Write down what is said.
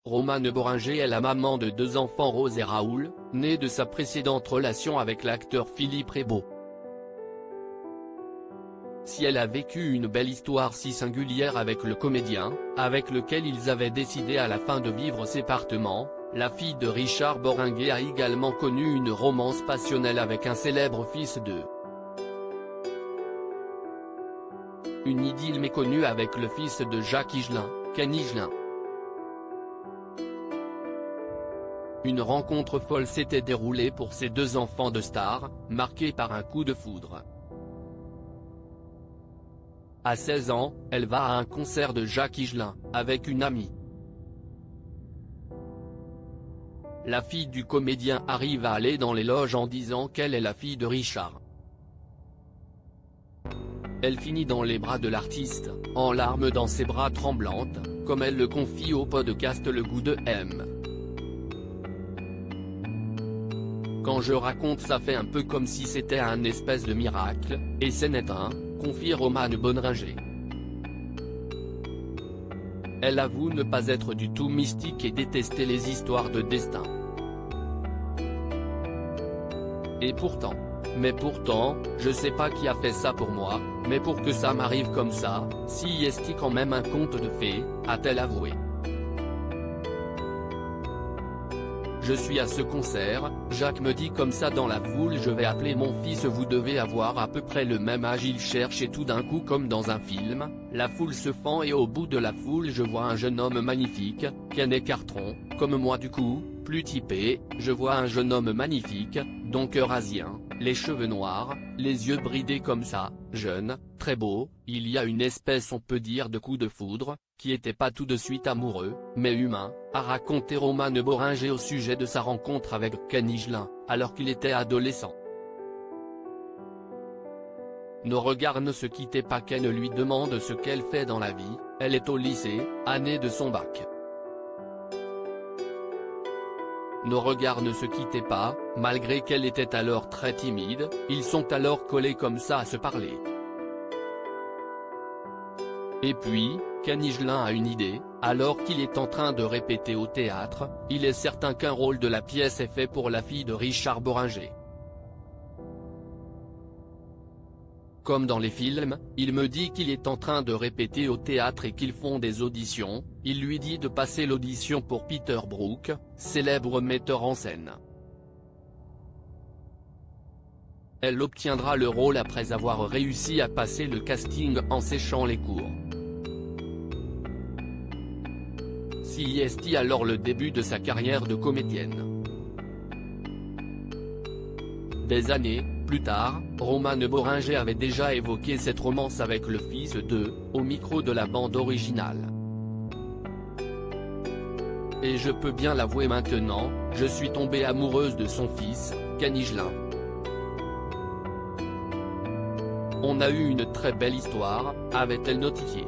Romane Boringer est la maman de 2 enfants, Rose et Raoul, nés de sa précédente relation avec l'acteur Philippe Rebaud. Si elle a vécu une belle histoire si singulière avec le comédien, avec lequel ils avaient décidé à la fin de vivre séparément, la fille de Richard Boringer a également connu une romance passionnelle avec un célèbre fils d'eux. Une idylle méconnue avec le fils de Jacques Higelin, Ken Higelin. Une rencontre folle s'était déroulée pour ces 2 enfants de stars, marquée par un coup de foudre. À 16 ans, elle va à un concert de Jacques Higelin, avec une amie. La fille du comédien arrive à aller dans les loges en disant qu'elle est la fille de Richard. Elle finit dans les bras de l'artiste, en larmes dans ses bras tremblantes, comme elle le confie au podcast Le Goût de M. Quand je raconte ça fait un peu comme si c'était un espèce de miracle, et ce n'est un, confie Romane Boringer. Elle avoue ne pas être du tout mystique et détester les histoires de destin. Et pourtant, je sais pas qui a fait ça pour moi, mais pour que ça m'arrive comme ça, si est-ce quand même un conte de fées, a-t-elle avoué. Je suis à ce concert, Jacques me dit comme ça dans la foule, je vais appeler mon fils, vous devez avoir à peu près le même âge, il cherche et tout d'un coup comme dans un film, la foule se fend et au bout de la foule je vois un jeune homme magnifique, Canet Cartron, comme moi du coup, plus typé, je vois un jeune homme magnifique, donc eurasien, les cheveux noirs, les yeux bridés comme ça, jeune, très beau, il y a une espèce on peut dire de coup de foudre, qui était pas tout de suite amoureux, mais humain, a raconté Romane Boringer au sujet de sa rencontre avec Ken Higelin, alors qu'il était adolescent. Nos regards ne se quittaient pas. Ken lui demande ce qu'elle fait dans la vie, elle est au lycée, année de son bac. Nos regards ne se quittaient pas, malgré qu'elle était alors très timide, ils sont alors collés comme ça à se parler. Et puis, Ken Higelin a une idée, alors qu'il est en train de répéter au théâtre, il est certain qu'un rôle de la pièce est fait pour la fille de Richard Boringer. Comme dans les films, il me dit qu'il est en train de répéter au théâtre et qu'ils font des auditions, il lui dit de passer l'audition pour Peter Brook, célèbre metteur en scène. Elle obtiendra le rôle après avoir réussi à passer le casting en séchant les cours. Si est alors le début de sa carrière de comédienne. Des années plus tard, Romane Boringer avait déjà évoqué cette romance avec le fils d'eux, au micro de la bande originale. Et je peux bien l'avouer maintenant, je suis tombée amoureuse de son fils, Ken Higelin. On a eu une très belle histoire, avait-elle notifié.